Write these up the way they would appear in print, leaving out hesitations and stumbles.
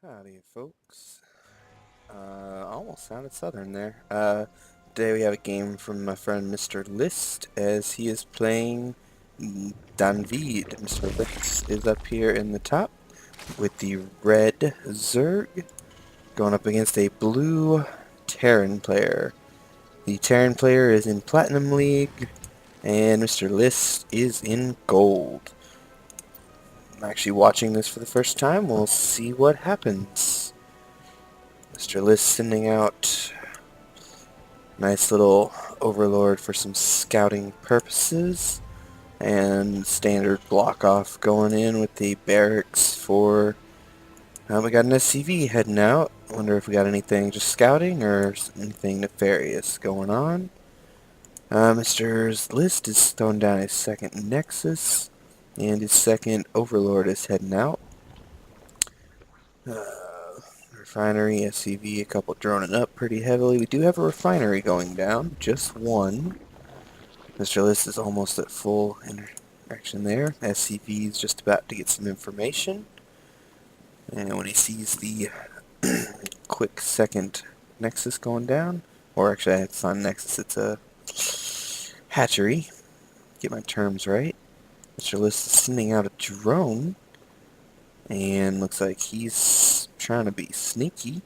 Howdy, folks. Almost sounded southern there. Today we have a game from my friend Mr. List, as he is playing Danvid. Mr. List is up here in the top with the red Zerg, going up against a blue Terran player. The Terran player is in Platinum League, and Mr. List is in Gold. I'm actually watching this for the first time. We'll see what happens. Mr. List sending out nice little overlord for some scouting purposes, and standard block off going in with the barracks for we got an SCV heading out. Wonder if we got anything just scouting or anything nefarious going on. Mr. List is throwing down his second Nexus, and his second Overlord is heading out. Refinery, SCV, a couple droning up pretty heavily. We do have a refinery going down, just one. Mr. List is almost at full interaction there. SCV is just about to get some information. And when he sees the quick second Nexus going down, or actually it's not a Nexus, it's a hatchery. Get my terms right. Mr. List is sending out a drone, and looks like he's trying to be sneaky.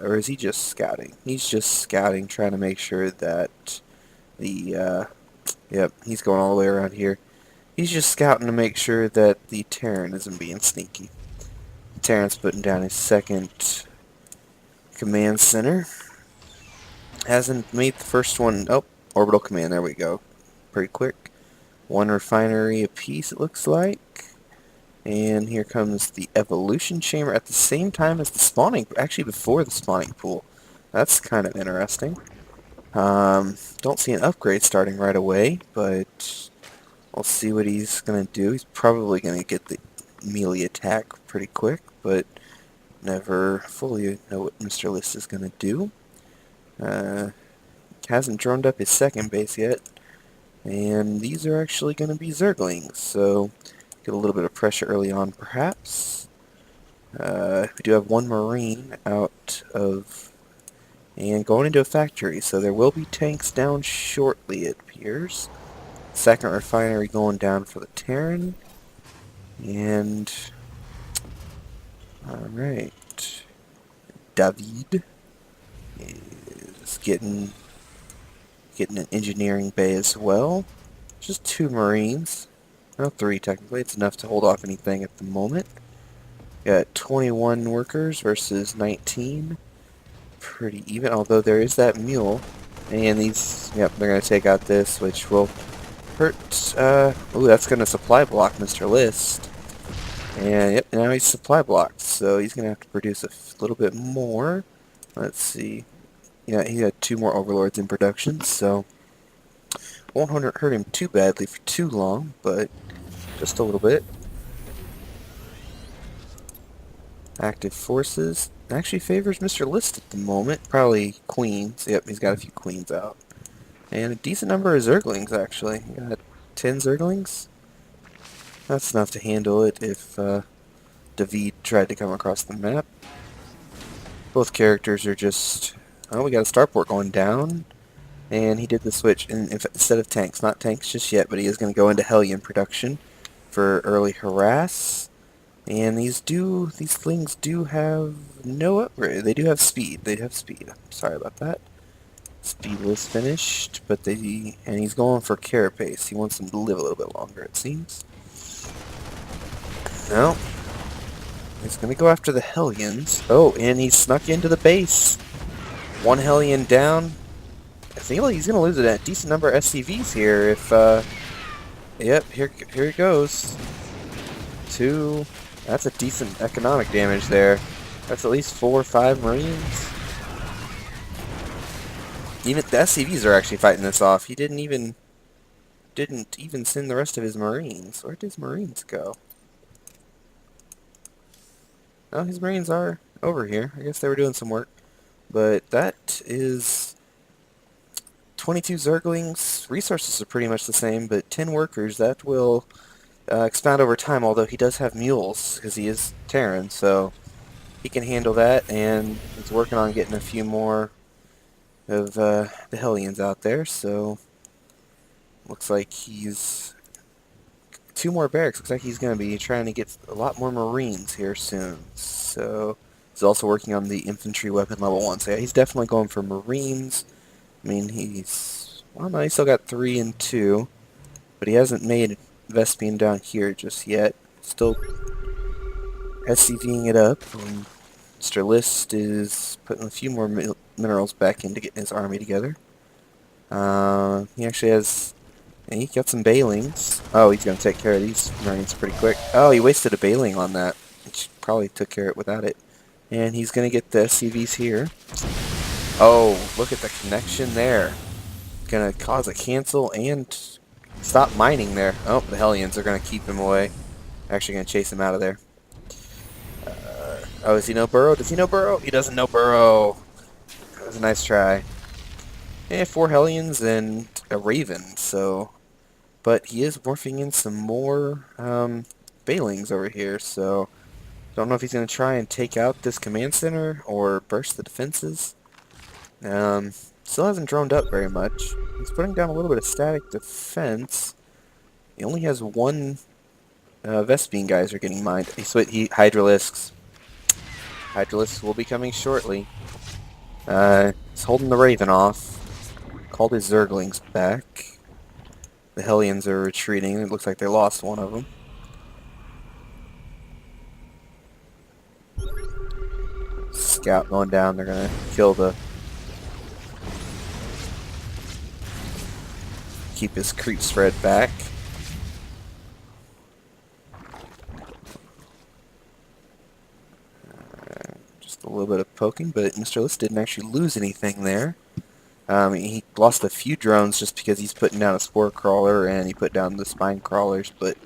Or is he just scouting? He's just scouting, trying to make sure that the, yep, he's going all the way around here. He's just scouting to make sure that the Terran isn't being sneaky. The Terran's putting down his second command center. Hasn't made the first one. Oh, orbital command, there we go. Pretty quick. One refinery apiece, it looks like. And here comes the evolution chamber at the same time as the spawning, actually before the spawning pool. That's kind of interesting. Don't see an upgrade starting right away, but we'll see what he's going to do. He's probably going to get the melee attack pretty quick, but never fully know what Mr. List is going to do. Hasn't droned up his second base yet, and these are actually going to be Zerglings, so get a little bit of pressure early on, perhaps. We do have one Marine out of, and going into a factory, so there will be tanks down shortly, it appears. Second refinery going down for the Terran, and alright, David is getting an engineering bay as well. Just two Marines. Well, three technically. It's enough to hold off anything at the moment. Got 21 workers versus 19. Pretty even, although there is that mule. And these, yep, they're going to take out this, which will hurt. Ooh, that's going to supply block Mr. List. And, yep, now he's supply blocked, so he's going to have to produce a little bit more. Let's see. Yeah, he had two more overlords in production, so won't hurt him too badly for too long, but just a little bit. Active forces actually favors Mr. List at the moment. Probably queens. Yep, he's got a few queens out. And a decent number of Zerglings, actually. He got 10 Zerglings. That's enough to handle it if David tried to come across the map. Both characters are just... Oh, we got a starport going down. And he did the switch instead of tanks. Not tanks just yet, but he is going to go into Hellion production for early harass. And these things do have no upgrade. They do have speed. They have speed. I'm sorry about that. Speed was finished, but and he's going for carapace. He wants them to live a little bit longer, it seems. No. He's going to go after the Hellions. Oh, and he snuck into the base. One Hellion down. I feel like he's going to lose a decent number of SCVs here if, yep, here he goes. Two. That's a decent economic damage there. That's at least 4 or 5 Marines. Even the SCVs are actually fighting this off. He didn't even send the rest of his Marines. Where did his Marines go? Oh, his Marines are over here. I guess they were doing some work. But that is 22 Zerglings. Resources are pretty much the same, but 10 workers. That expound over time, although he does have mules, because he is Terran, so he can handle that, and he's working on getting a few more of the Hellions out there, so looks like he's 2 more barracks. Looks like he's going to be trying to get a lot more Marines here soon. So he's also working on the infantry weapon level 1. So yeah, he's definitely going for Marines. I mean, well, no, he's still got 3 and 2, but he hasn't made Vespian down here just yet. Still SCVing it up. Mr. List is putting a few more minerals back into getting his army together. He actually has... And he got some Bailings. Oh, he's going to take care of these Marines pretty quick. Oh, he wasted a Bailing on that. Which probably took care of it without it. And he's going to get the SCVs here. Oh, look at the connection there. Going to cause a cancel and stop mining there. Oh, the Hellions are going to keep him away. Actually going to chase him out of there. Oh, does he know Burrow? Does he know Burrow? He doesn't know Burrow. That was a nice try. Yeah, 4 Hellions and a Raven, so... But he is morphing in some more Bailings over here, so... Don't know if he's going to try and take out this command center or burst the defenses. Still hasn't droned up very much. He's putting down a little bit of static defense. He only has 1 Vespine guys are getting mined. Hydralisks. Hydralisks will be coming shortly. He's holding the Raven off. Called his Zerglings back. The Hellions are retreating. It looks like they lost one of them. Scout going down. They're going to kill the... Keep his creep spread back. Just a little bit of poking, but Mr. List didn't actually lose anything there. He lost a few drones just because he's putting down a spore crawler and he put down the spine crawlers, but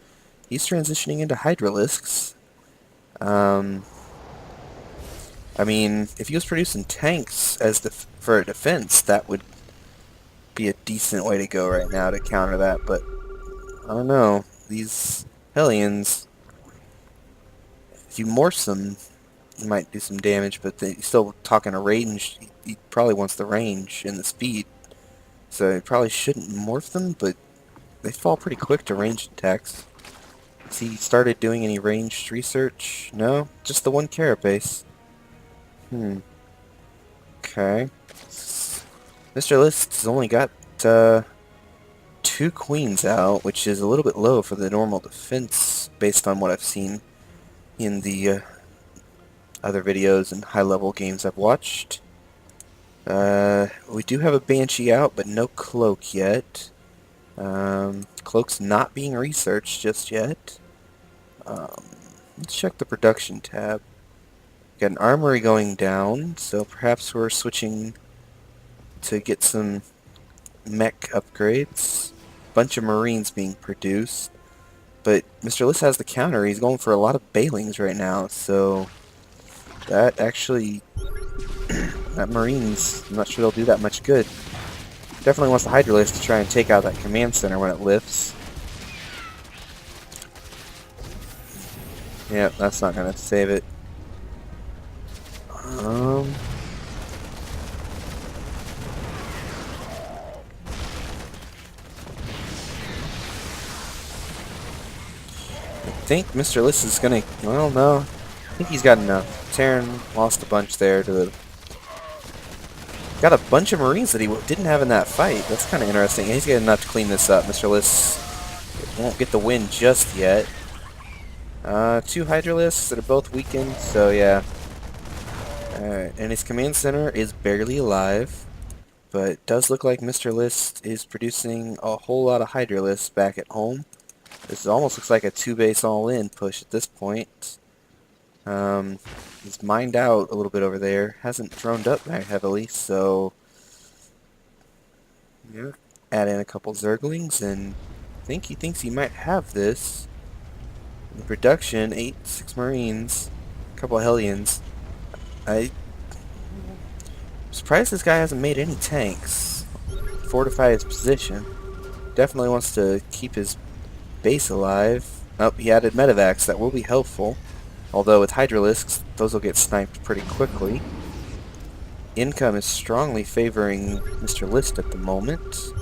he's transitioning into Hydralisks. I mean, if he was producing tanks as for a defense, that would be a decent way to go right now to counter that, but I don't know. These Hellions, if you morph them, you might do some damage, but he's still talking a range. He probably wants the range and the speed, so he probably shouldn't morph them, but they fall pretty quick to ranged attacks. Has he started doing any ranged research? No? Just the 1 carapace. Okay. Mr. List has only got 2 queens out, which is a little bit low for the normal defense, based on what I've seen in the other videos and high-level games I've watched. We do have a Banshee out, but no Cloak yet. Cloak's not being researched just yet. Let's check the production tab. Got an armory going down, so perhaps we're switching to get some mech upgrades. Bunch of Marines being produced. But Mr. List has the counter. He's going for a lot of Bailings right now, so that actually... that Marines, I'm not sure they'll do that much good. Definitely wants the Hydralisk to try and take out that command center when it lifts. Yeah, that's not going to save it. I think Mr. List is going to... Well, no. I think he's got enough. Terran lost a bunch there to the... Got a bunch of Marines that he didn't have in that fight. That's kind of interesting. He's got enough to clean this up. Mr. List won't get the win just yet. 2 Hydralisks that are both weakened, so yeah. Alright, and his command center is barely alive. But it does look like Mr. List is producing a whole lot of Hydralisks back at home. This almost looks like a 2-base all-in push at this point. He's mined out a little bit over there. Hasn't droned up very heavily, so... Yeah. Add in a couple Zerglings, and I think he thinks he might have this. In production, 6 Marines, a couple of Hellions. I'm surprised this guy hasn't made any tanks. Fortify his position. Definitely wants to keep his base alive. Oh, he added medevacs. That will be helpful. Although with Hydralisks, those will get sniped pretty quickly. Income is strongly favoring Mr. List at the moment.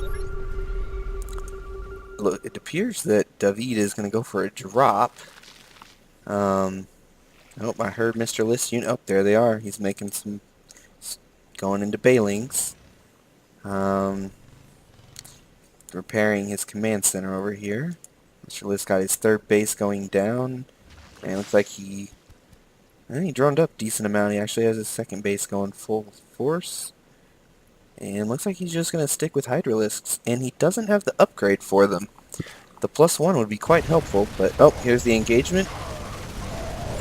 Look, it appears that David is going to go for a drop. Oh, I heard Mr. List unit. Oh, there they are. He's making some... going into Bailings. Repairing his command center over here. Mr. List got his third base going down. And it looks like he droned up a decent amount. He actually has his second base going full force. And looks like he's just going to stick with Hydralisks. And he doesn't have the upgrade for them. The +1 would be quite helpful, but... oh, here's the engagement.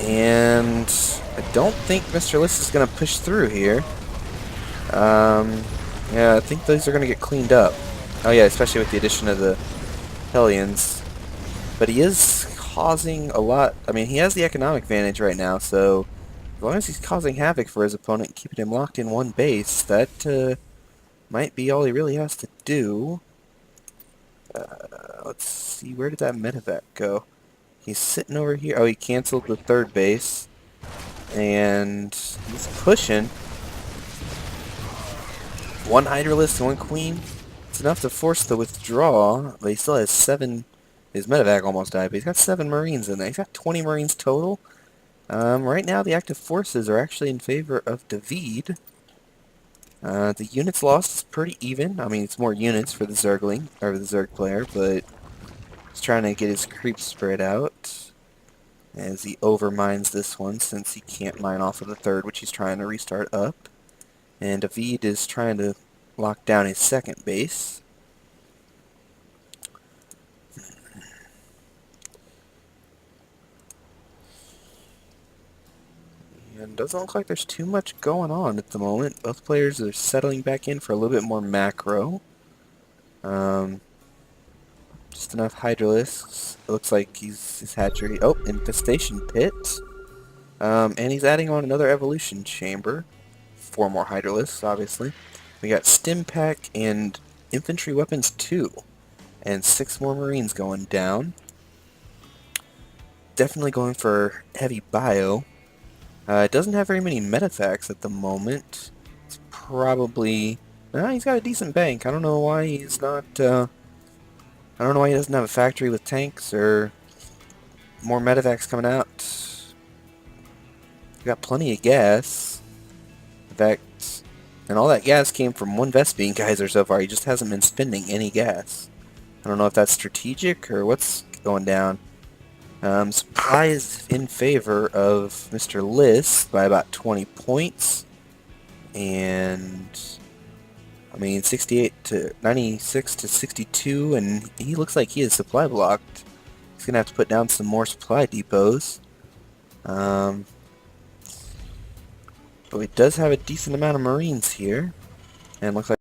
And I don't think Mr. List is going to push through here. Yeah, I think those are going to get cleaned up. Oh yeah, especially with the addition of the Hellions. But he is causing a lot... I mean, he has the economic advantage right now, so... as long as he's causing havoc for his opponent and keeping him locked in one base, that might be all he really has to do. Let's see, where did that medevac go? He's sitting over here. Oh, he canceled the third base. And he's pushing. One Hydralisk, one Queen. It's enough to force the withdrawal, but he still has 7... his medevac almost died, but he's got 7 Marines in there. He's got 20 Marines total. Right now, the active forces are actually in favor of David. The units lost is pretty even. I mean, it's more units for the Zergling, or the Zerg player, but he's trying to get his creeps spread out as he overmines this one since he can't mine off of the third, which he's trying to restart up. And David is trying to lock down his second base. And doesn't look like there's too much going on at the moment. Both players are settling back in for a little bit more macro. Just enough Hydralisks. It looks like his hatchery. Oh, infestation pit. And he's adding on another evolution chamber. 4 more Hydralisks, obviously. We got Stim Pack and Infantry Weapons 2. And 6 more Marines going down. Definitely going for heavy bio. It doesn't have very many medevacs at the moment. It's probably... he's got a decent bank. I don't know why he's not... I don't know why he doesn't have a factory with tanks or more medevacs coming out. He's got plenty of gas. In fact, and all that gas came from one Vespene geyser so far. He just hasn't been spending any gas. I don't know if that's strategic or what's going down. Supply is in favor of Mr. List by about 20 points. And, I mean, 68 to 96 to 62, and he looks like he is supply blocked. He's going to have to put down some more supply depots. But he does have a decent amount of Marines here. And looks like